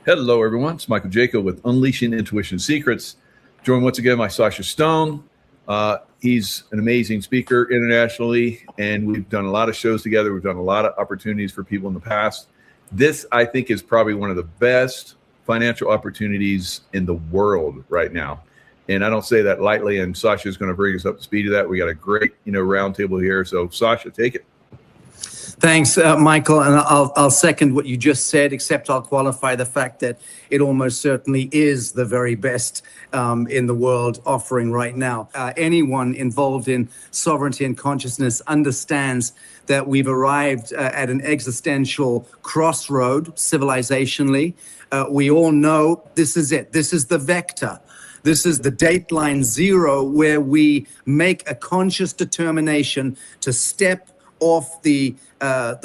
Hello, everyone. It's Michael Jaco with Unleashing Intuition Secrets. Joined once again by Sasha Stone. He's an amazing speaker internationally, and we've done a lot of shows together. We've done a lot of opportunities for people in the past. This, I think, is probably one of the best financial opportunities in the world right now. And I don't say that lightly, and Sasha is going to bring us up to speed to that. We got a great, roundtable here. So, Sasha, take it. Thanks, Michael, and I'll second what you just said, except I'll qualify the fact that it almost certainly is the very best in the world offering right now. Anyone involved in sovereignty and consciousness understands that we've arrived at an existential crossroad civilizationally. We all know this is it. This is the vector. This is the dateline zero where we make a conscious determination to step off the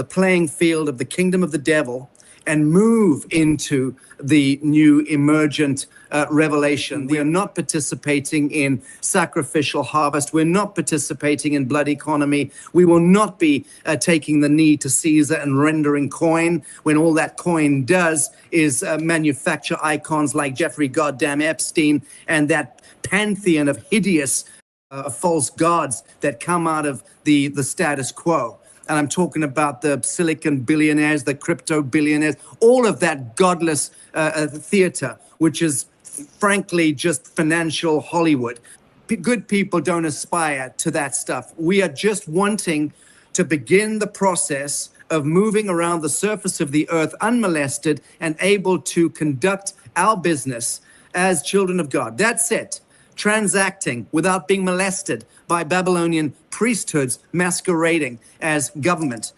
playing field of the kingdom of the devil and move into the new emergent revelation. We are not participating in sacrificial harvest. We're not participating in blood economy. We will not be taking the knee to Caesar and rendering coin when all that coin does is manufacture icons like Jeffrey goddamn Epstein and that pantheon of hideous false gods that come out of the status quo. And I'm talking about the silicon billionaires, the crypto billionaires, all of that godless theater, which is frankly just financial Hollywood. Good people don't aspire to that stuff. We are just wanting to begin the process of moving around the surface of the earth unmolested and able to conduct our business as children of God. That's it. Transacting without being molested by Babylonian priesthoods masquerading as government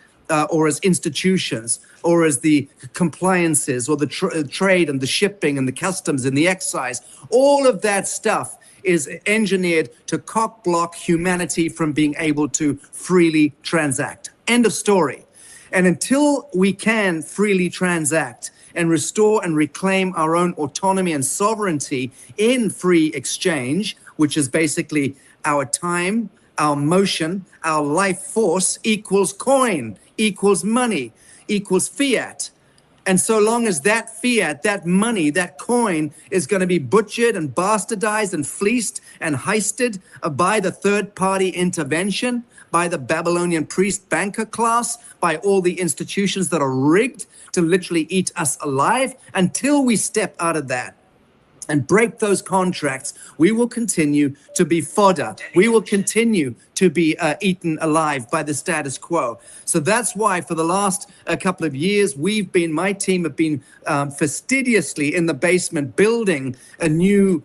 or as institutions or as the compliances or the trade and the shipping and the customs and the excise. All of that stuff is engineered to cock-block humanity from being able to freely transact. End of story. And until we can freely transact and restore and reclaim our own autonomy and sovereignty in free exchange, which is basically our time, our motion, our life force equals coin, equals money, equals fiat. And so long as that fiat, that money, that coin is going to be butchered and bastardized and fleeced and heisted by the third-party intervention, by the Babylonian priest banker class, by all the institutions that are rigged to literally eat us alive, until we step out of that and break those contracts, we will continue to be fodder. We will continue to be eaten alive by the status quo. So that's why for the last couple of years, my team have been fastidiously in the basement building a new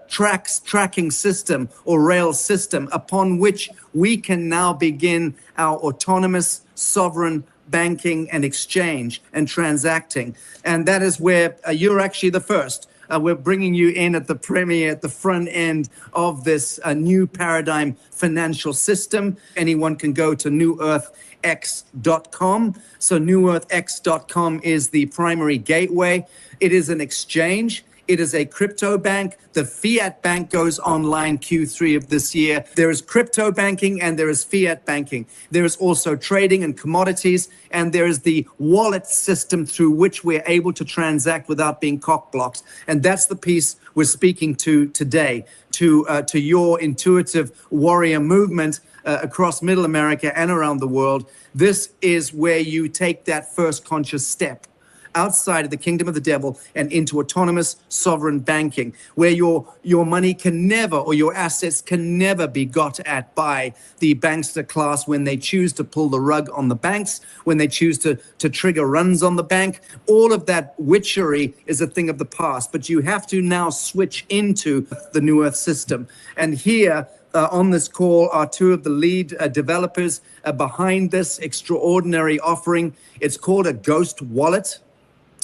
tracking system or rail system upon which we can now begin our autonomous sovereign banking and exchange and transacting. And that is where you're actually the first. We're bringing you in at the premiere, at the front end of this new paradigm financial system. Anyone can go to NewEarthX.com. So NewEarthX.com is the primary gateway. It is an exchange. It is a crypto bank. The fiat bank goes online Q3 of this year. There is crypto banking and there is fiat banking. There is also trading and commodities, and there is the wallet system through which we're able to transact without being cock-blocked. And that's the piece we're speaking to today, to your intuitive warrior movement across Middle America and around the world. This is where you take that first conscious step outside of the kingdom of the devil and into autonomous sovereign banking, where your money can never, or your assets can never be got at by the bankster class when they choose to pull the rug on the banks, when they choose to trigger runs on the bank. All of that witchery is a thing of the past, but you have to now switch into the New Earth system. And here, on this call are two of the lead developers behind this extraordinary offering. It's called a ghost wallet.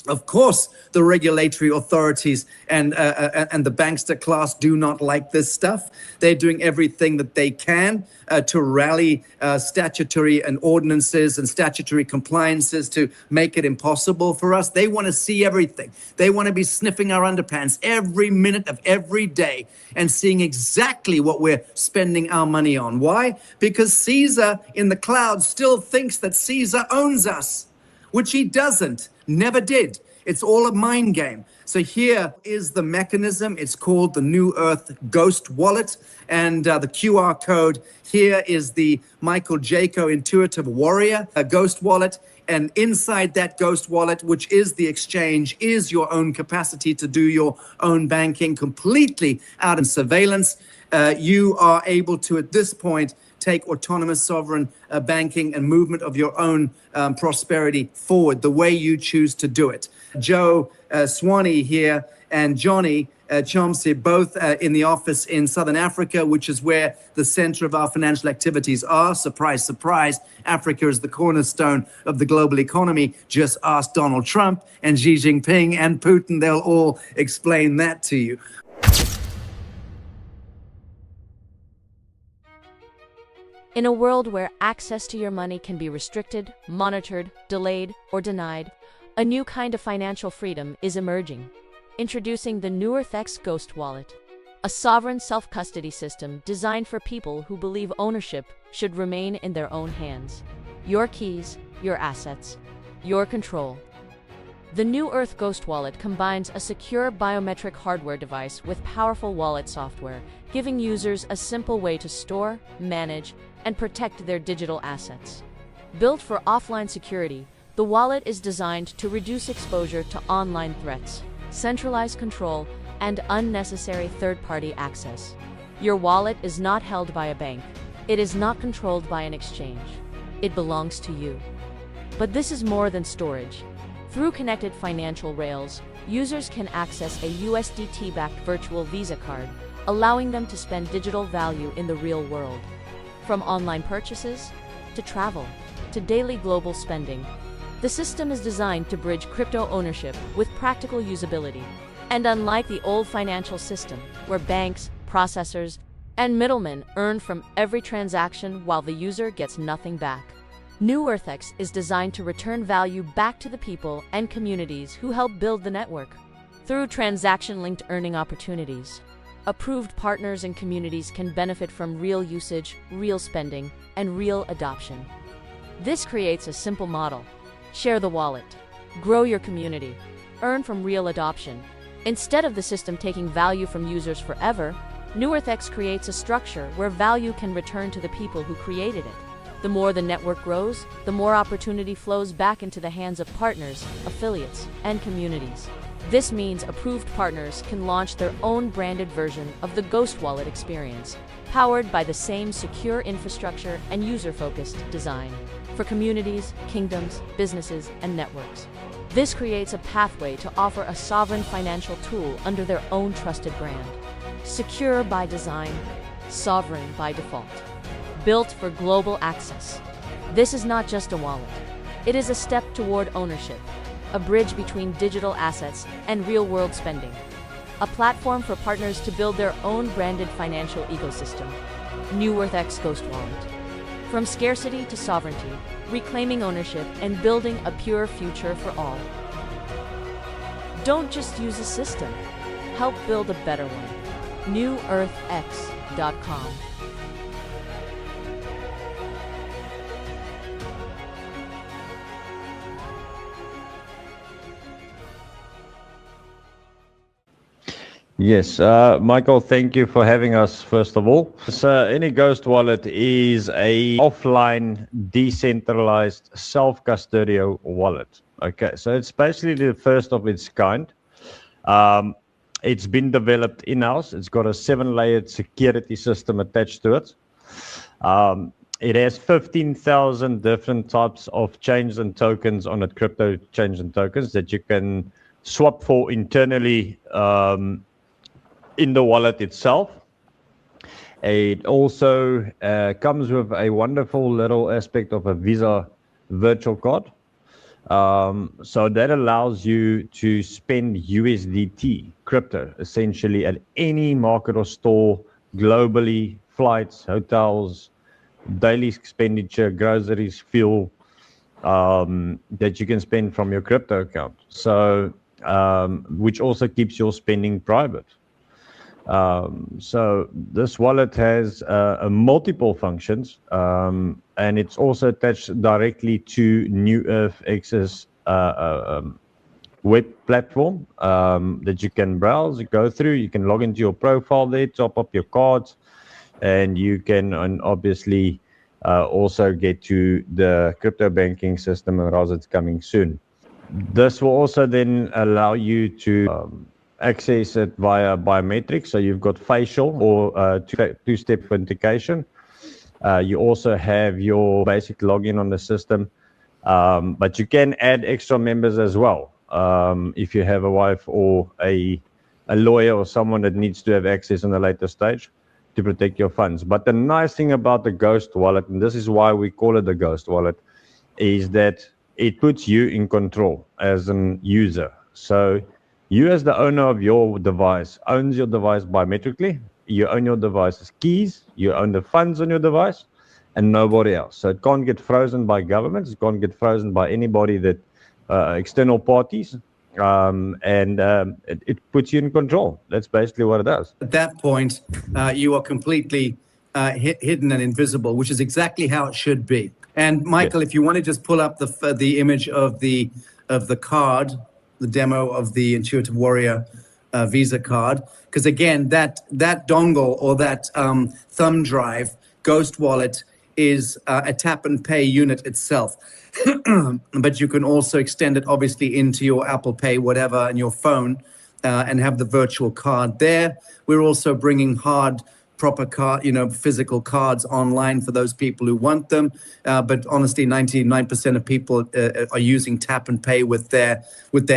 Of course, the regulatory authorities and the bankster class do not like this stuff. They're doing everything that they can to rally statutory and ordinances and statutory compliances to make it impossible for us. They want to see everything. They want to be sniffing our underpants every minute of every day and seeing exactly what we're spending our money on. Why? Because Caesar in the clouds still thinks that Caesar owns us, which he doesn't. Never did. It's all a mind game. So here is the mechanism. It's called the New Earth Ghost Wallet. And the QR code here is the Michael Jaco Intuitive Warrior Ghost Wallet. And inside that Ghost Wallet, which is the exchange, is your own capacity to do your own banking completely out of surveillance. You are able to, at this point, take autonomous sovereign banking and movement of your own prosperity forward the way you choose to do it. Joe Swanee here and Johnny Chomsky, both in the office in Southern Africa, which is where the center of our financial activities are. Surprise, surprise. Africa is the cornerstone of the global economy. Just ask Donald Trump and Xi Jinping and Putin. They'll all explain that to you. In a world where access to your money can be restricted, monitored, delayed, or denied, a new kind of financial freedom is emerging. Introducing the NewEarthX Ghost Wallet, a sovereign self-custody system designed for people who believe ownership should remain in their own hands. Your keys, your assets, your control. The NewEarth Ghost Wallet combines a secure biometric hardware device with powerful wallet software, giving users a simple way to store, manage, and protect their digital assets. Built for offline security, the wallet is designed to reduce exposure to online threats, centralized control, and unnecessary third-party access. Your wallet is not held by a bank. It is not controlled by an exchange. It belongs to you. But this is more than storage. Through connected financial rails, users can access a USDT-backed virtual Visa card, allowing them to spend digital value in the real world. From online purchases, to travel, to daily global spending, the system is designed to bridge crypto ownership with practical usability. And unlike the old financial system, where banks, processors, and middlemen earn from every transaction while the user gets nothing back, NewEarthX is designed to return value back to the people and communities who help build the network. Through transaction-linked earning opportunities, approved partners and communities can benefit from real usage, real spending, and real adoption. This creates a simple model. Share the wallet, grow your community, earn from real adoption. Instead of the system taking value from users forever, NewEarthX creates a structure where value can return to the people who created it. The more the network grows, the more opportunity flows back into the hands of partners, affiliates, and communities. This means approved partners can launch their own branded version of the Ghost Wallet experience, powered by the same secure infrastructure and user-focused design for communities, kingdoms, businesses, and networks. This creates a pathway to offer a sovereign financial tool under their own trusted brand. Secure by design, sovereign by default. Built for global access. This is not just a wallet. It is a step toward ownership, a bridge between digital assets and real-world spending, a platform for partners to build their own branded financial ecosystem. NewEarthX Ghost Wallet. From scarcity to sovereignty, reclaiming ownership and building a pure future for all. Don't just use a system. Help build a better one. NewEarthX.com. Yes, Michael, thank you for having us, first of all. So any Ghost Wallet is a offline, decentralized, self-custodial wallet. Okay, so it's basically the first of its kind. It's been developed in-house. It's got a 7-layered security system attached to it. It has 15,000 different types of chains and tokens on it, crypto chains and tokens that you can swap for internally in the wallet itself. It also comes with a wonderful little aspect of a Visa virtual card. So that allows you to spend USDT crypto essentially at any market or store globally, flights, hotels, daily expenditure, groceries, fuel, that you can spend from your crypto account. So which also keeps your spending private. So this wallet has multiple functions, and it's also attached directly to NewEarthX's web platform that you can browse, go through. You can log into your profile there, top up your cards, and you can obviously also get to the crypto banking system, and as it's coming soon. This will also then allow you to access it via biometrics. So you've got facial or two-step authentication. You also have your basic login on the system, but you can add extra members as well. If you have a wife or a lawyer or someone that needs to have access in a later stage to protect your funds. But the nice thing about the Ghost Wallet, and this is why we call it the Ghost Wallet, is that it puts you in control as an user. So you as the owner of your device owns your device biometrically. You own your device's keys. You own the funds on your device and nobody else. So it can't get frozen by governments. It can't get frozen by anybody that external parties. It puts you in control. That's basically what it does. At that point, you are completely hidden and invisible, which is exactly how it should be. And Michael, if you want to just pull up the image of the card, the demo of the Intuitive Warrior Visa card, because again, that dongle or that thumb drive Ghost Wallet is a tap and pay unit itself. But you can also extend it obviously into your Apple Pay, whatever, and your phone, and have the virtual card there. We're also bringing proper card, physical cards online for those people who want them. But honestly, 99% of people are using tap and pay with their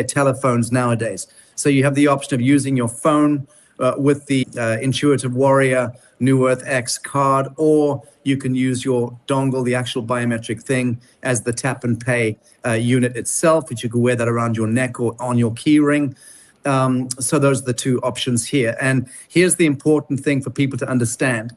telephones nowadays. So you have the option of using your phone with the Intuitive Warrior NewEarthX card, or you can use your dongle, the actual biometric thing, as the tap and pay unit itself, which you can wear that around your neck or on your key ring. So those are the two options here. And here's the important thing for people to understand.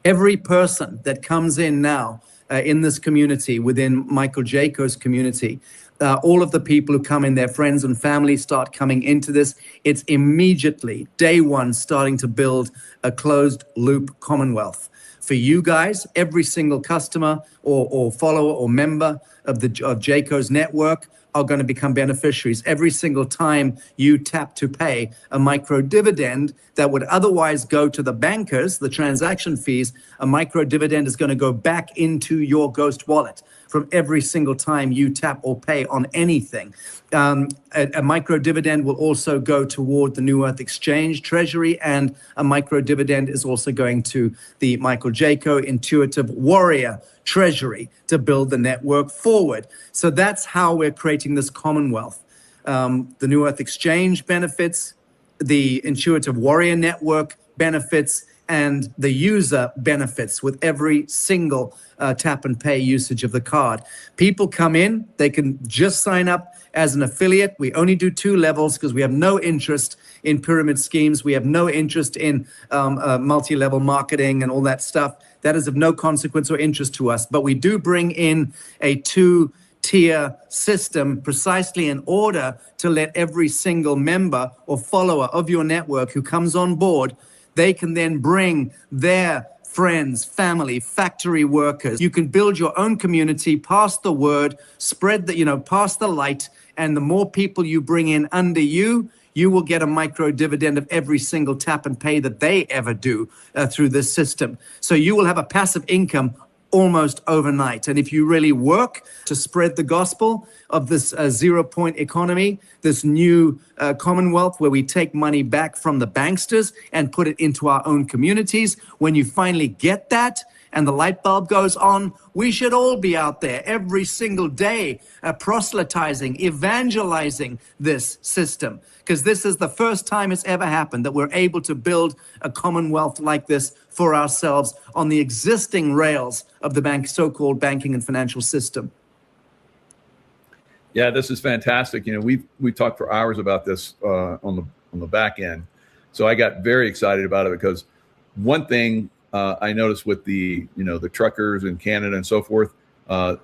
Every person that comes in now in this community, within Michael Jaco's community, all of the people who come in, their friends and family start coming into this. It's immediately, day one, starting to build a closed loop commonwealth. For you guys, every single customer or follower or member of Jaco's network are going to become beneficiaries. Every single time you tap to pay a micro dividend that would otherwise go to the bankers, the transaction fees, a micro dividend is going to go back into your Ghost Wallet from every single time you tap or pay on anything. A micro dividend will also go toward the New Earth Exchange treasury, and a micro dividend is also going to the Michael Jaco Intuitive Warrior treasury to build the network forward. So that's how we're creating this commonwealth. The New Earth Exchange benefits, the Intuitive Warrior network benefits, and the user benefits with every single tap and pay usage of the card. People come in, they can just sign up as an affiliate. We only do 2 levels because we have no interest in pyramid schemes. We have no interest in multi-level marketing and all that stuff. That is of no consequence or interest to us. But we do bring in a 2-tier system precisely in order to let every single member or follower of your network who comes on board, they can then bring their friends, family, factory workers. You can build your own community, pass the word, spread the, pass the light, and the more people you bring in under you, you will get a micro dividend of every single tap and pay that they ever do through this system. So you will have a passive income almost overnight. And if you really work to spread the gospel of this 0-point economy, this new commonwealth where we take money back from the banksters and put it into our own communities, when you finally get that and the light bulb goes on, we should all be out there every single day proselytizing, evangelizing this system. Because this is the first time it's ever happened that we're able to build a commonwealth like this for ourselves on the existing rails of the so-called banking and financial system. Yeah, this is fantastic. We talked for hours about this on the back end. So I got very excited about it because one thing I noticed with the truckers in Canada and so forth,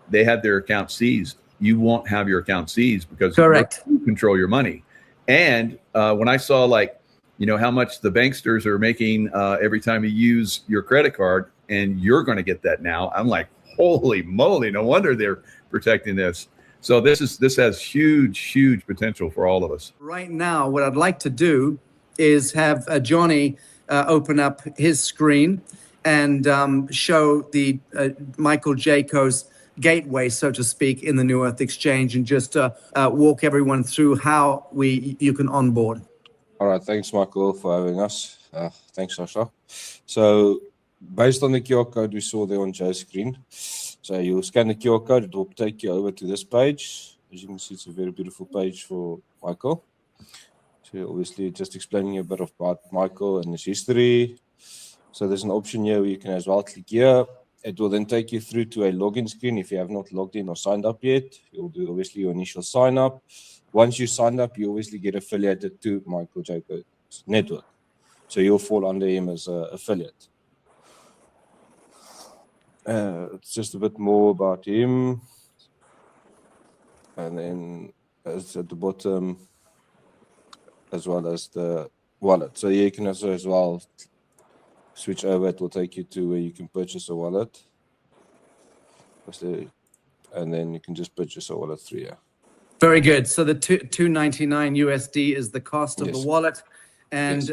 they had their account seized. You won't have your account seized because correct, you control your money. And when I saw how much the banksters are making every time you use your credit card, and you're going to get that now, I'm like, holy moly, no wonder they're protecting this. So this has huge potential for all of us. Right now, what I'd like to do is have Johnny open up his screen and show the Michael Jaco's gateway, so to speak, in the New Earth Exchange, and just walk everyone through how you can onboard. All right, thanks, Michael, for having us. Thanks, Sasha. So, based on the QR code we saw there on Joe's screen, so you scan the QR code, it will take you over to this page. As you can see, it's a very beautiful page for Michael. So, obviously, just explaining a bit about Michael and his history. So, there's an option here where you can as well click here. It will then take you through to a login screen if you have not logged in or signed up yet. You'll do obviously your initial sign up. Once you sign up, you obviously get affiliated to Michael Jaco's network. So you'll fall under him as an affiliate. It's just a bit more about him. And then it's at the bottom, as well as the wallet. So you can also as well switch over. It will take you to where you can purchase a wallet. And then you can just purchase a wallet through here. Very good. So the $2.99 USD is the cost of the wallet, and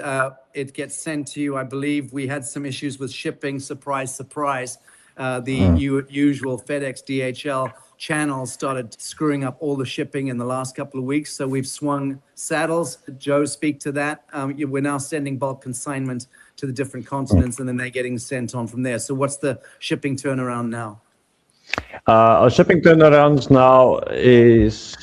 it gets sent to you. I believe we had some issues with shipping. Surprise, surprise. The usual FedEx, DHL channels started screwing up all the shipping in the last couple of weeks. So we've swung saddles. Joe, speak to that. We're now sending bulk consignment to the different continents, and then they're getting sent on from there. So what's the shipping turnaround now? Our shipping turnarounds now is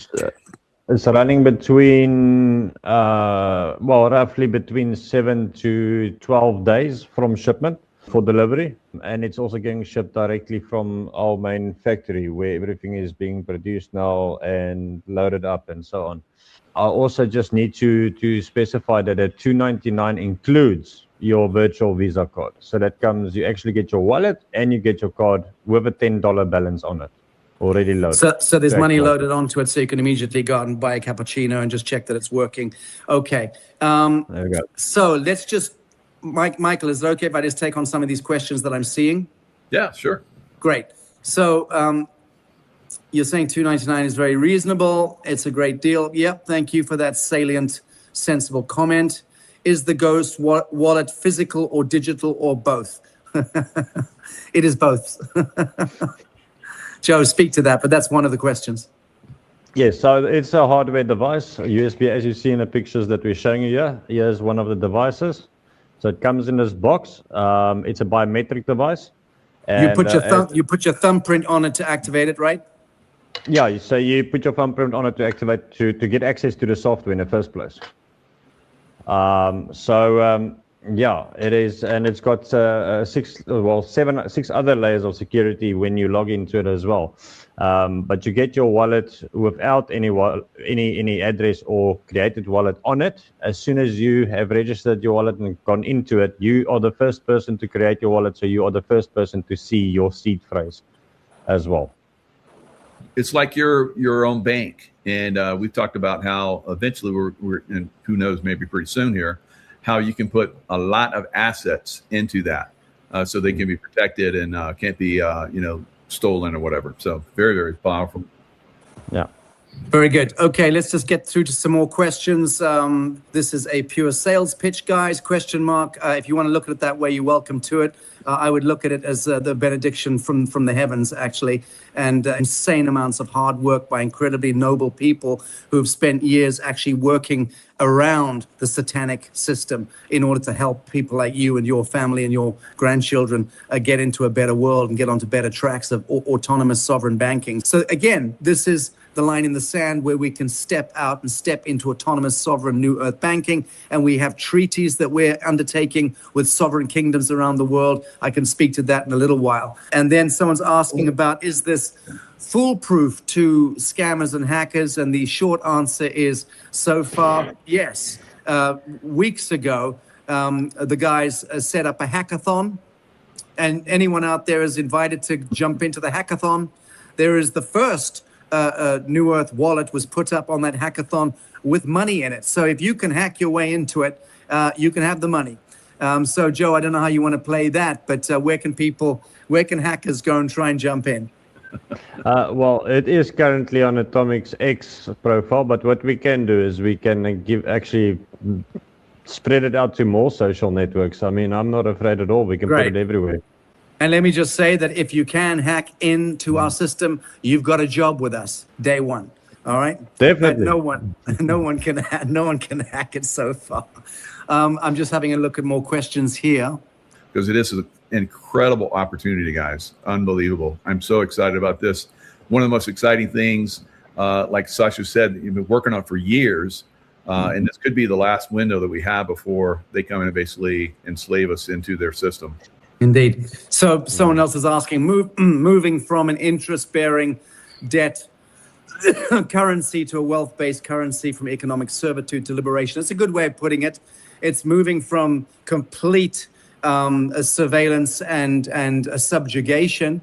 running between, roughly between 7 to 12 days from shipment for delivery. And it's also getting shipped directly from our main factory where everything is being produced now and loaded up and so on. I also just need to specify that a $2.99 includes your virtual Visa card. So that comes, you actually get your wallet and you get your card with a $10 balance on it already loaded. So there's money loaded onto it, so you can immediately go out and buy a cappuccino and just check that it's working. Okay. There we go. So let's just, Michael, is it okay if I just take on some of these questions that I'm seeing? Yeah, sure. Great. So you're saying $2.99 is very reasonable. It's a great deal. Yep. Thank you for that salient, sensible comment. Is the Ghost wallet physical or digital or both? It is both. Joe, speak to that, but that's one of the questions. Yes, so it's a hardware device, a USB, as you see in the pictures that we're showing you here. Here's one of the devices. So it comes in this box. It's a biometric device. And, you put your thumbprint on it to activate it, right? Yeah, so you put your thumbprint on it to activate, to get access to the software in the first place. Yeah, it is, and it's got six other layers of security when you log into it as well. But you get your wallet without any address or created wallet on it. As soon as you have registered your wallet and gone into it, you are the first person to create your wallet, so you are the first person to see your seed phrase as well. It's like your own bank. And we've talked about how eventually we're and who knows, maybe pretty soon here, how you can put a lot of assets into that so they can be protected and can't be, stolen or whatever. So very, very powerful. Yeah. Very good. Okay, let's just get through to some more questions. This is a pure sales pitch, guys, question mark. If you want to look at it that way, you're welcome to it. I would look at it as the benediction from the heavens, actually, and insane amounts of hard work by incredibly noble people who have spent years actually working around the satanic system in order to help people like you and your family and your grandchildren get into a better world and get onto better tracks of autonomous sovereign banking. So again, this is the line in the sand where we can step out and step into autonomous sovereign new earth banking. And we have treaties that we're undertaking with sovereign kingdoms around the world. I can speak to that in a little while. And then someone's asking about, is this foolproof to scammers and hackers? And the short answer is, so far, yes. Weeks ago, the guys set up a hackathon, and anyone out there is invited to jump into the hackathon. There is the first New Earth wallet was put up on that hackathon with money in it. So if you can hack your way into it, you can have the money. So Joe, I don't know how you want to play that, but where can hackers go and try and jump in? Well, it is currently on Atomic's X profile, but what we can do is we can actually spread it out to more social networks. I mean, I'm not afraid at all. We can put it everywhere. And let me just say that if you can hack into our system, you've got a job with us day one. All right. Definitely. No one can hack it so far. I'm just having a look at more questions here. Because it is an incredible opportunity, guys. Unbelievable. I'm so excited about this. One of the most exciting things, like Sasha said, you've been working on for years. And this could be the last window that we have before they come in and basically enslave us into their system. Indeed. So someone else is asking, moving from an interest-bearing debt currency to a wealth-based currency, from economic servitude to liberation. It's a good way of putting it. It's moving from complete surveillance and a subjugation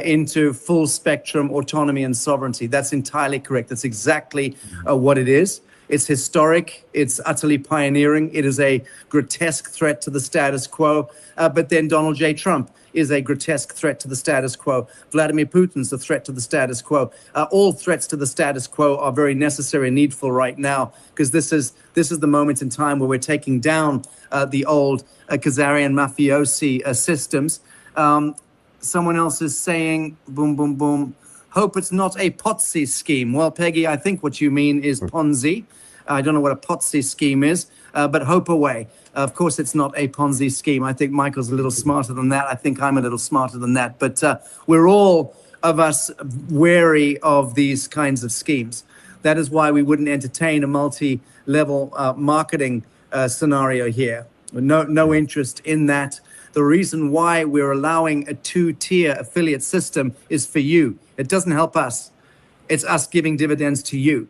into full spectrum autonomy and sovereignty. That's entirely correct. That's exactly what it is. It's historic. It's utterly pioneering. It is a grotesque threat to the status quo. But then Donald J. Trump is a grotesque threat to the status quo. Vladimir Putin's a threat to the status quo. All threats to the status quo are very necessary and needful right now, because this is the moment in time where we're taking down the old Khazarian mafiosi systems. Someone else is saying, boom, boom, boom, hope it's not a Ponzi scheme. Well, Peggy, I think what you mean is Ponzi. I don't know what a Ponzi scheme is, but hope away. Of course, it's not a Ponzi scheme. I think Michael's a little smarter than that. I think I'm a little smarter than that. But we're all of us wary of these kinds of schemes. That is why we wouldn't entertain a multi-level marketing scenario here. No interest in that. The reason why we're allowing a two-tier affiliate system is for you. It doesn't help us. It's us giving dividends to you.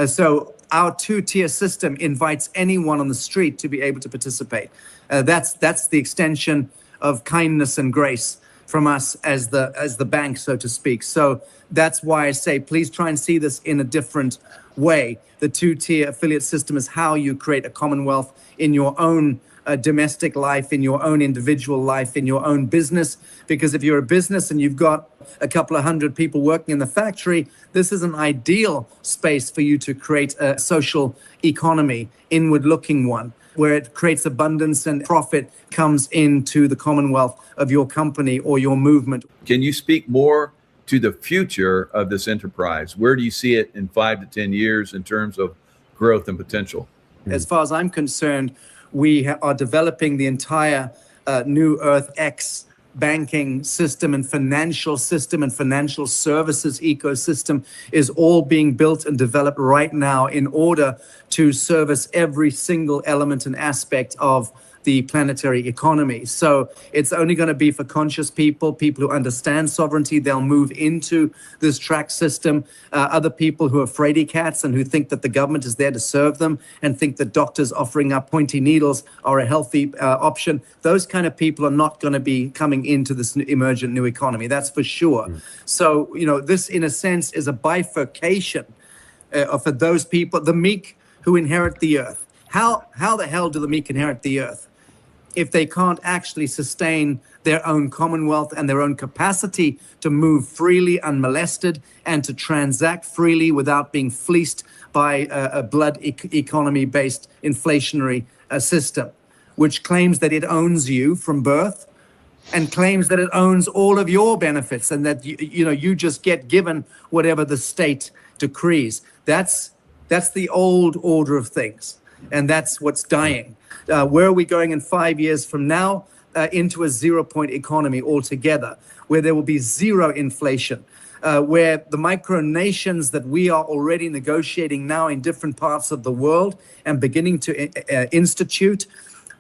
So our two-tier system invites anyone on the street to be able to participate. That's the extension of kindness and grace from us as the bank, so to speak. So that's why I say, please try and see this in a different way. The two-tier affiliate system is how you create a commonwealth in your own domestic life, in your own individual life, in your own business. Because if you're a business and you've got a couple of hundred people working in the factory, this is an ideal space for you to create a social economy, inward-looking one, where it creates abundance and profit comes into the commonwealth of your company or your movement. Can you speak more to the future of this enterprise? Where do you see it in 5 to 10 years in terms of growth and potential? As far as I'm concerned, we are developing the entire NewEarthX banking system and financial services ecosystem is all being built and developed right now in order to service every single element and aspect of the planetary economy. So it's only going to be for conscious people who understand sovereignty. They'll move into this track system. Other people who are fraidy cats and who think that the government is there to serve them and think that doctors offering up pointy needles are a healthy option, those kind of people are not going to be coming into this emergent new economy. That's for sure. So, this in a sense is a bifurcation for those people, the meek who inherit the earth. How the hell do the meek inherit the earth if they can't actually sustain their own commonwealth and their own capacity to move freely unmolested and to transact freely without being fleeced by a blood economy-based inflationary system, which claims that it owns you from birth and claims that it owns all of your benefits and that you just get given whatever the state decrees. That's the old order of things. And that's what's dying. Where are we going in 5 years from now? Into a 0-point economy altogether, where there will be zero inflation, where the micronations that we are already negotiating now in different parts of the world and beginning to institute,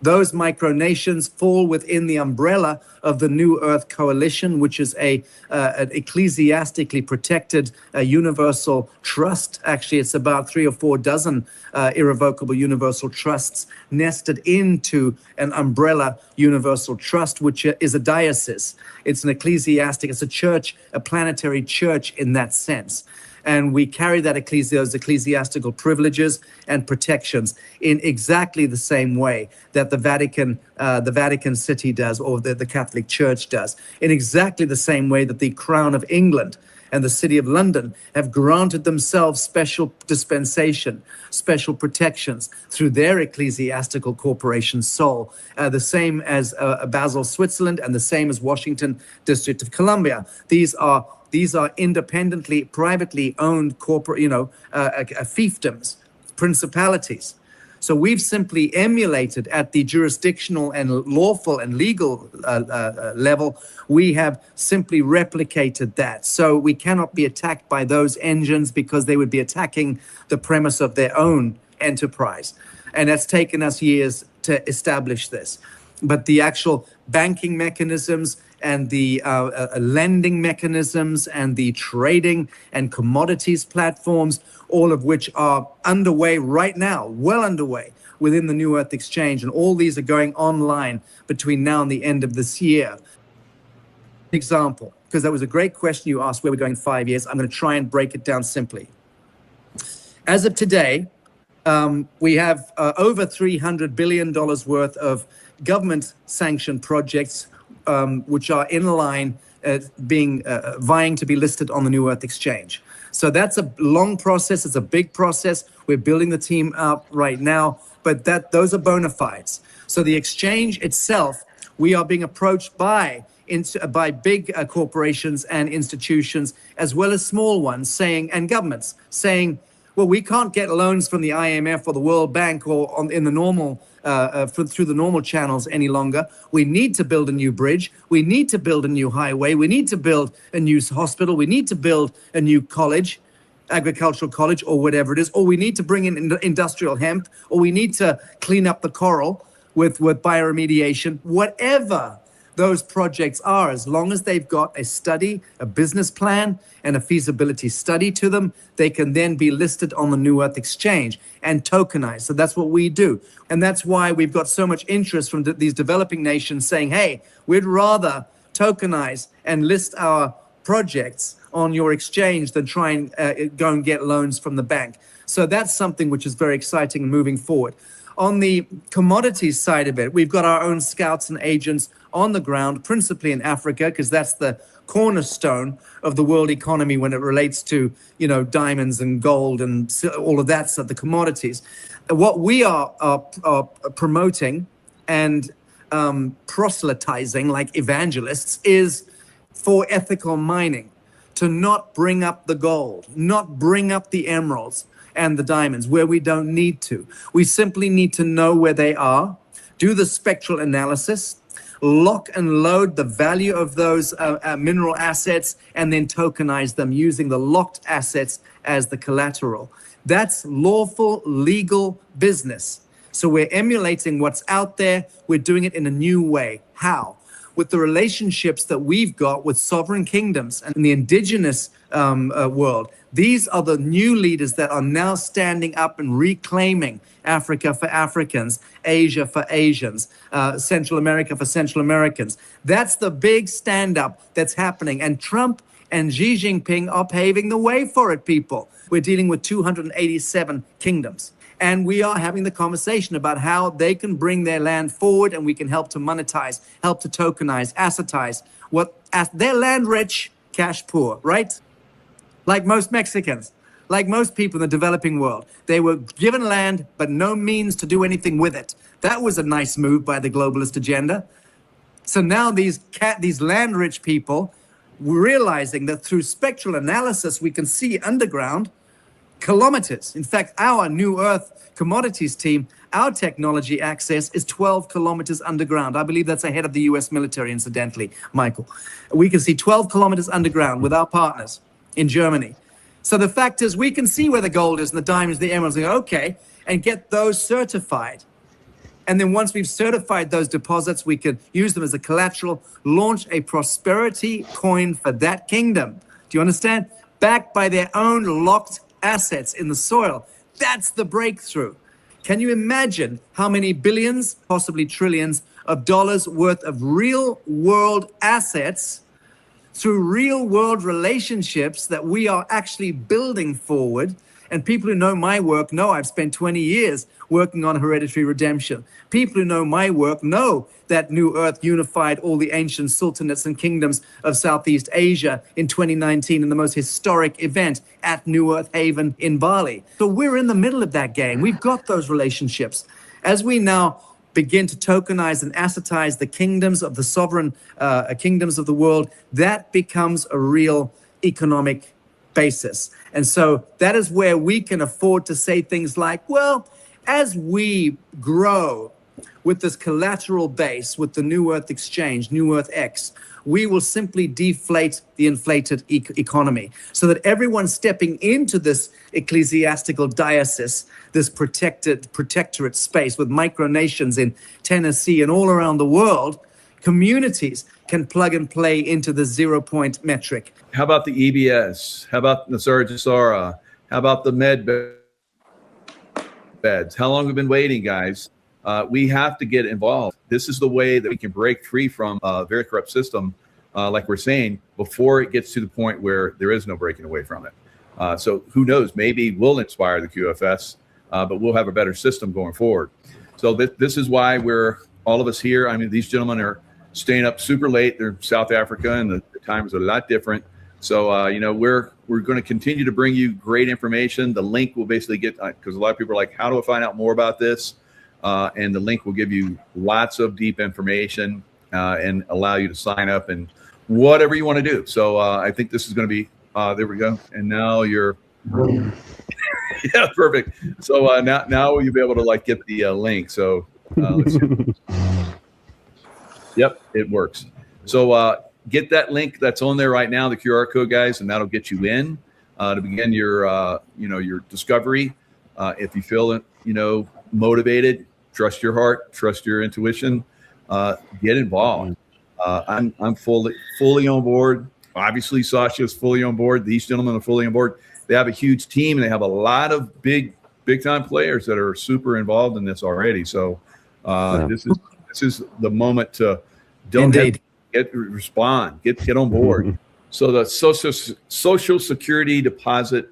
those micronations fall within the umbrella of the New Earth Coalition, which is an ecclesiastically protected universal trust. Actually, it's about 3 or 4 dozen irrevocable universal trusts nested into an umbrella universal trust, which is a diocese. It's an ecclesiastic, it's a church, a planetary church in that sense. And we carry that those ecclesiastical privileges and protections in exactly the same way that the Vatican City does, or the Catholic Church does, in exactly the same way that the Crown of England and the City of London have granted themselves special dispensation, special protections through their ecclesiastical corporation SOL, the same as Basel, Switzerland, and the same as Washington, District of Columbia. These are independently, privately owned corporate, fiefdoms, principalities. So we've simply emulated at the jurisdictional and lawful and legal level. We have simply replicated that. So we cannot be attacked by those engines because they would be attacking the premise of their own enterprise. And that's taken us years to establish this. But the actual banking mechanisms and the lending mechanisms and the trading and commodities platforms, all of which are underway right now, well underway within the New Earth Exchange. And all these are going online between now and the end of this year. Example, because that was a great question you asked, where we're going 5 years. I'm going to try and break it down simply. As of today, we have over $300 billion worth of government-sanctioned projects which are in line vying to be listed on the New Earth Exchange. So that's a long process. It's a big process. We're building the team up right now, but those are bona fides. So the exchange itself, we are being approached by big corporations and institutions, as well as small ones, and governments saying, well, we can't get loans from the IMF or the World Bank or in the normal through the normal channels any longer. We need to build a new bridge. We need to build a new highway. We need to build a new hospital. We need to build a new college, agricultural college, or whatever it is. Or we need to bring in industrial hemp, or we need to clean up the coral with bioremediation. Whatever those projects are, as long as they've got a study, a business plan, and a feasibility study to them, they can then be listed on the New Earth Exchange and tokenized. So that's what we do. And that's why we've got so much interest from these developing nations saying, hey, we'd rather tokenize and list our projects on your exchange than try and go and get loans from the bank. So that's something which is very exciting moving forward. On the commodities side of it, we've got our own scouts and agents on the ground, principally in Africa, because that's the cornerstone of the world economy when it relates to, diamonds and gold and all of that stuff, the commodities. What we are promoting and proselytizing like evangelists is for ethical mining, to not bring up the gold, not bring up the emeralds and the diamonds where we don't need to. We simply need to know where they are, do the spectral analysis, lock and load the value of those mineral assets, and then tokenize them using the locked assets as the collateral. That's lawful, legal business. So we're emulating what's out there. We're doing it in a new way. How? With the relationships that we've got with sovereign kingdoms and the indigenous world. These are the new leaders that are now standing up and reclaiming Africa for Africans, Asia for Asians, Central America for Central Americans. That's the big stand-up that's happening. And Trump and Xi Jinping are paving the way for it, people. We're dealing with 287 kingdoms. And we are having the conversation about how they can bring their land forward, and we can help to monetize, help to tokenize, assetize. They're land rich, cash poor, right? Like most Mexicans, like most people in the developing world. They were given land, but no means to do anything with it. That was a nice move by the globalist agenda. So now these land rich people realizing that through spectral analysis, we can see underground kilometers. In fact, our New Earth commodities team, our technology access is 12 kilometers underground. I believe that's ahead of the US military, incidentally, Michael. We can see 12 kilometers underground with our partners in Germany. So the fact is, we can see where the gold is and the diamonds, the emeralds, and go, okay, and get those certified. And then once we've certified those deposits, we can use them as a collateral, launch a prosperity coin for that kingdom. Do you understand? Backed by their own locked assets in the soil. That's the breakthrough. Can you imagine how many billions, possibly trillions of dollars worth of real world assets through real world relationships that we are actually building forward. And people who know my work know I've spent 20 years working on hereditary redemption. People who know my work know that New Earth unified all the ancient sultanates and kingdoms of Southeast Asia in 2019 in the most historic event at New Earth Haven in Bali. So we're in the middle of that game. We've got those relationships. As we now begin to tokenize and assetize the kingdoms of the sovereign kingdoms of the world, that becomes a real economic basis. And so that is where we can afford to say things like, well, as we grow with this collateral base, with the New Earth Exchange, NewEarthX, we will simply deflate the inflated economy so that everyone stepping into this ecclesiastical diocese, this protectorate space with micronations in Tennessee and all around the world, communities can plug and play into the 0-point metric. How about the EBS? How about Nasara Jasara? How about the med beds? How long have we been waiting, guys? We have to get involved. This is the way that we can break free from a very corrupt system, like we're saying, before it gets to the point where there is no breaking away from it. So who knows? Maybe we'll inspire the QFS, but we'll have a better system going forward. So this is why we're all of us here. I mean, these gentlemen are staying up super late. They're in South Africa, and the times are a lot different. So, you know, we're going to continue to bring you great information. The link will basically get, because a lot of people are like, how do I find out more about this? And the link will give you lots of deep information and allow you to sign up and whatever you want to do. So I think this is going to be, there we go. And now you're, yeah, perfect. So now you'll be able to like get the link. So let's see. Yep, it works. So get that link that's on there right now, the QR code, guys, and that'll get you in to begin your, you know, your discovery. If you feel, you know, motivated, trust your heart, trust your intuition, get involved. I'm fully on board. Obviously, Sasha is fully on board. These gentlemen are fully on board. They have a huge team, and they have a lot of big time players that are super involved in this already. So this is the moment to respond, get on board. So the Social Security deposit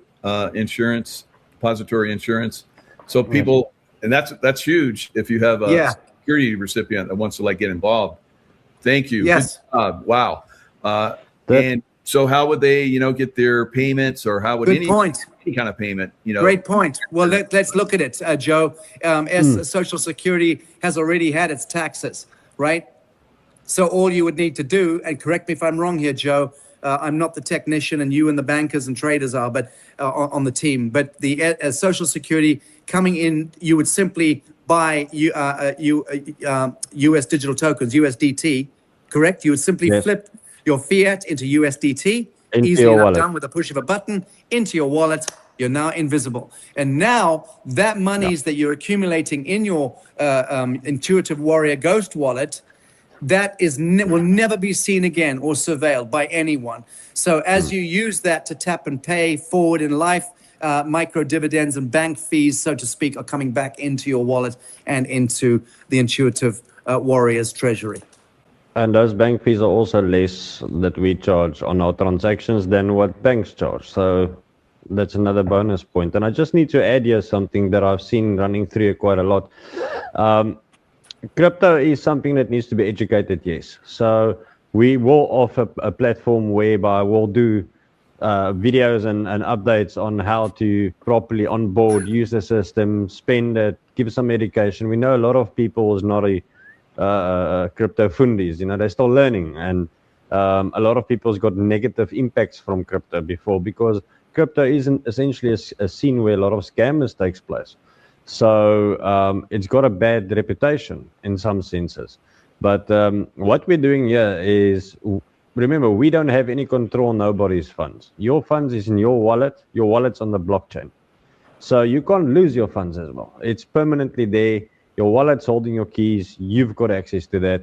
insurance, depository insurance. So people, and that's huge. If you have a security recipient that wants to like get involved, thank you. Yes. Wow. And so how would they, you know, get their payments, or how would any kind of payment, you know? Great point. Well, let's look at it, Joe. As Social Security has already had its taxes, right? So all you would need to do, and correct me if I'm wrong here, Joe, I'm not the technician, and you and the bankers and traders are, but on the team. But the Social Security coming in, you would simply buy US digital tokens, USDT, correct? You would simply flip your fiat into USDT, easily enough done with a push of a button, into your wallet. You're now invisible. And now that monies that you're accumulating in your Intuitive Warrior Ghost wallet, that is will never be seen again or surveilled by anyone. So as you use that to tap and pay forward in life, micro dividends and bank fees, so to speak, are coming back into your wallet and into the Intuitive Warrior's treasury. And those bank fees are also less that we charge on our transactions than what banks charge. So that's another bonus point. And I just need to add here something that I've seen running through quite a lot. Crypto is something that needs to be educated, yes. So we will offer a platform whereby we'll do videos and updates on how to properly onboard, use the system, spend it, give some education. We know a lot of people is not a crypto fundies, you know, they're still learning, and a lot of people's got negative impacts from crypto before, because crypto isn't essentially a scene where a lot of scammers takes place. So it's got a bad reputation in some senses. But what we're doing here is, remember, we don't have any control nobody's funds. Your funds is in your wallet. Your wallet's on the blockchain. So you can't lose your funds as well. It's permanently there. Your wallet's holding your keys. You've got access to that.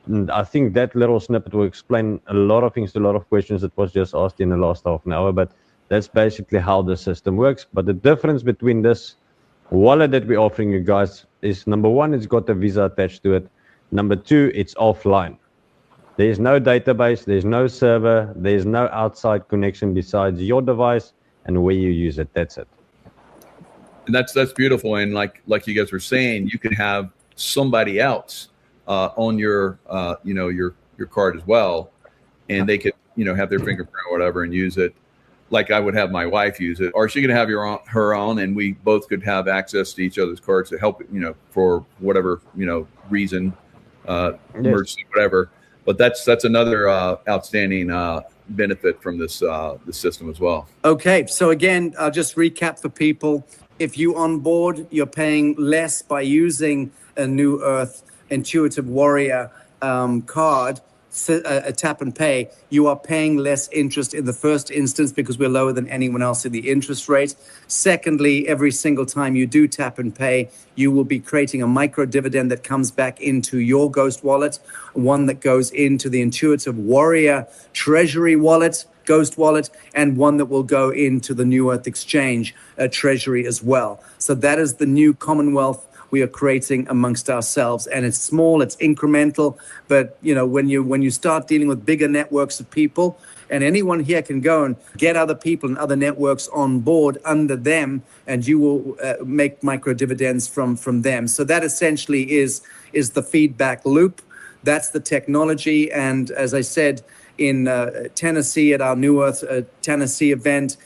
And I think that little snippet will explain a lot of things to a lot of questions that was just asked in the last half an hour. But that's basically how the system works. But the difference between this wallet that we're offering you guys is, number one, it's got a Visa attached to it. Number two, it's offline. There's no database, there's no server, there's no outside connection besides your device and where you use it. That's it. And that's beautiful. And like you guys were saying, you can have somebody else on your your card as well, and they could have their fingerprint or whatever and use it. Like I would have my wife use it, or she could have her own, and we both could have access to each other's cards to help for whatever reason, emergency, whatever. But that's another outstanding benefit from this system as well. Okay, so again, I'll just recap for people. If you onboard, you're paying less by using a New Earth Intuitive Warrior card, a tap and pay. You are paying less interest in the first instance because we're lower than anyone else in the interest rate. Secondly, every single time you do tap and pay, you will be creating a micro dividend that comes back into your Ghost wallet, one that goes into the Intuitive Warrior Treasury wallet, Ghost wallet, and one that will go into the New Earth Exchange treasury as well. So that is the new Commonwealth we are creating amongst ourselves, and it's small, it's incremental, but when you start dealing with bigger networks of people, and anyone here can go and get other people and other networks on board under them, and you will make micro dividends from them. So that essentially is the feedback loop. That's the technology. And as I said, in Tennessee at our New Earth Tennessee event,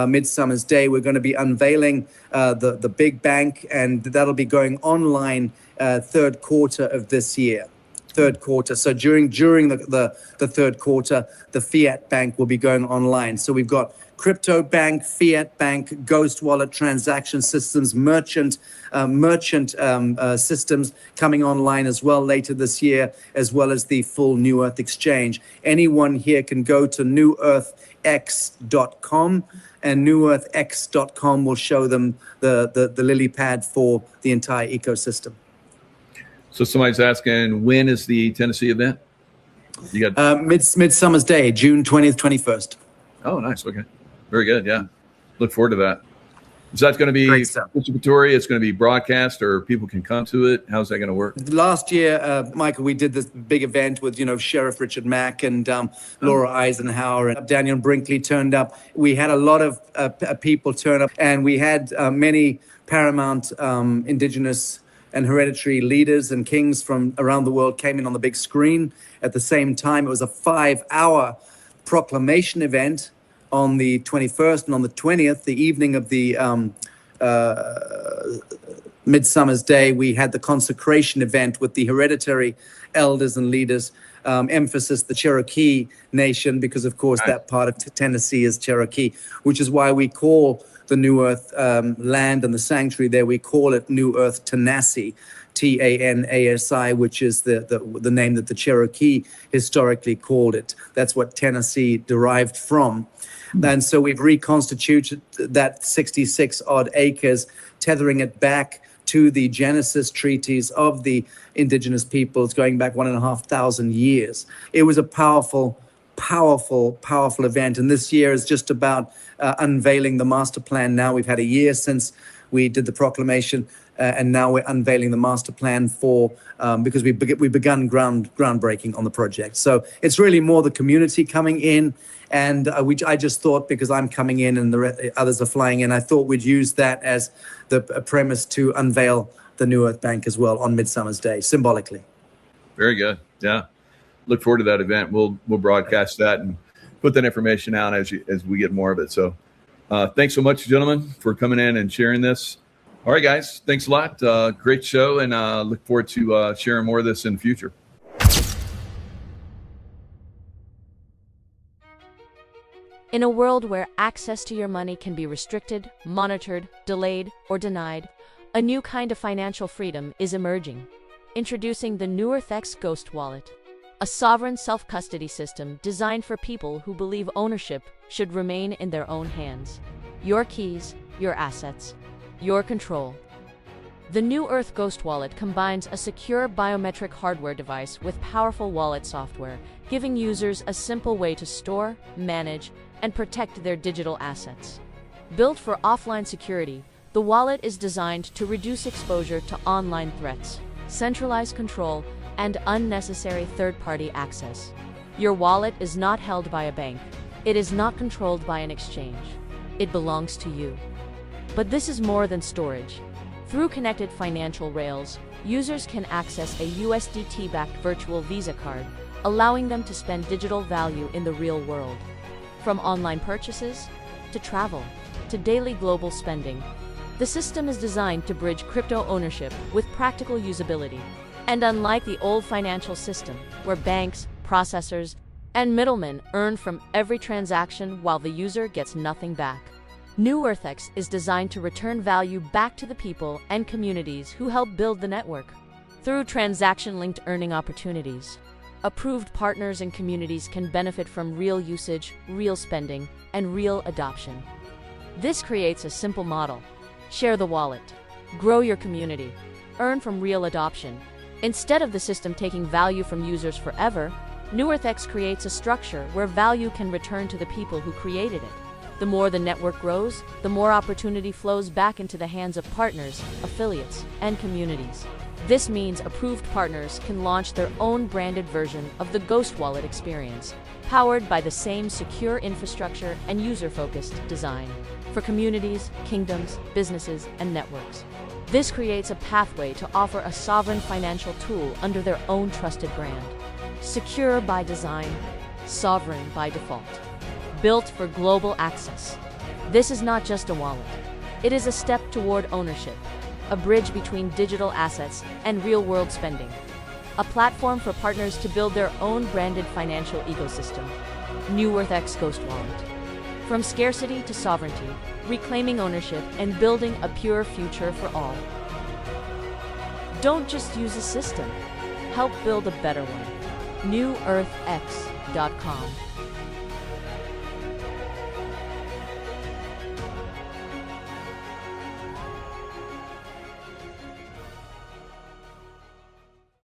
Midsummer's Day, we're going to be unveiling the big bank, and that'll be going online third quarter of this year. Third quarter. So during the third quarter, the fiat bank will be going online. So we've got crypto bank, fiat bank, Ghost wallet, transaction systems, merchant systems coming online as well later this year, as well as the full New Earth Exchange. Anyone here can go to NewEarthX.com, and NewEarthX.com will show them the lily pad for the entire ecosystem. So somebody's asking, when is the Tennessee event? You got Midsummer's Day, June 20th, 21st. Oh, nice. Okay. Very good. Yeah. Look forward to that. Is that going to be participatory? It's going to be broadcast, or people can come to it? How's that going to work? Last year, Michael, we did this big event with, Sheriff Richard Mack and Laura Eisenhower, and Daniel Brinkley turned up. We had a lot of people turn up, and we had many paramount indigenous and hereditary leaders and kings from around the world came in on the big screen. At the same time, it was a 5-hour proclamation event on the 21st and on the 20th, the evening of the Midsummer's Day. We had the consecration event with the hereditary elders and leaders, emphasis the Cherokee Nation, because of course that part of Tennessee is Cherokee, which is why we call the New Earth land and the sanctuary there, we call it New Earth Tanasi, Tanasi, which is the name that the Cherokee historically called it. That's what Tennessee derived from. And so we've reconstituted that 66 odd acres, tethering it back to the Genesis treaties of the indigenous peoples going back 1,500 years. It was a powerful event. And this year is just about unveiling the master plan. Now we've had a year since we did the proclamation, and now we're unveiling the master plan for because we've begun groundbreaking on the project. So it's really more the community coming in, and I just thought, because I'm coming in and the others are flying in, I thought we'd use that as the premise to unveil the New Earth Bank as well on Midsummer's Day, symbolically. Very good. Yeah. Look forward to that event. We'll broadcast that and put that information out as we get more of it. So thanks so much, gentlemen, for coming in and sharing this. All right, guys, thanks a lot. Great show, and look forward to sharing more of this in the future. In a world where access to your money can be restricted, monitored, delayed, or denied, a new kind of financial freedom is emerging. Introducing the NewEarthX Ghost Wallet, a sovereign self-custody system designed for people who believe ownership should remain in their own hands. Your keys, your assets, your control. The New Earth Ghost Wallet combines a secure biometric hardware device with powerful wallet software, giving users a simple way to store, manage, and protect their digital assets. Built for offline security, the wallet is designed to reduce exposure to online threats, centralize control, and unnecessary third-party access. Your wallet is not held by a bank. It is not controlled by an exchange. It belongs to you. But this is more than storage. Through connected financial rails, users can access a USDT-backed virtual Visa card, allowing them to spend digital value in the real world. From online purchases, to travel, to daily global spending, the system is designed to bridge crypto ownership with practical usability. And unlike the old financial system, where banks, processors, and middlemen earn from every transaction while the user gets nothing back, NewEarthX is designed to return value back to the people and communities who help build the network. Through transaction-linked earning opportunities, approved partners and communities can benefit from real usage, real spending, and real adoption. This creates a simple model. Share the wallet. Grow your community. Earn from real adoption. Instead of the system taking value from users forever, NewEarthX creates a structure where value can return to the people who created it. The more the network grows, the more opportunity flows back into the hands of partners, affiliates, and communities. This means approved partners can launch their own branded version of the Ghost Wallet experience, powered by the same secure infrastructure and user-focused design for communities, kingdoms, businesses, and networks. This creates a pathway to offer a sovereign financial tool under their own trusted brand. Secure by design, sovereign by default. Built for global access. This is not just a wallet. It is a step toward ownership, a bridge between digital assets and real-world spending, a platform for partners to build their own branded financial ecosystem. NewEarthX Ghost Wallet. From scarcity to sovereignty, reclaiming ownership and building a pure future for all. Don't just use a system. Help build a better one. NewEarthX.com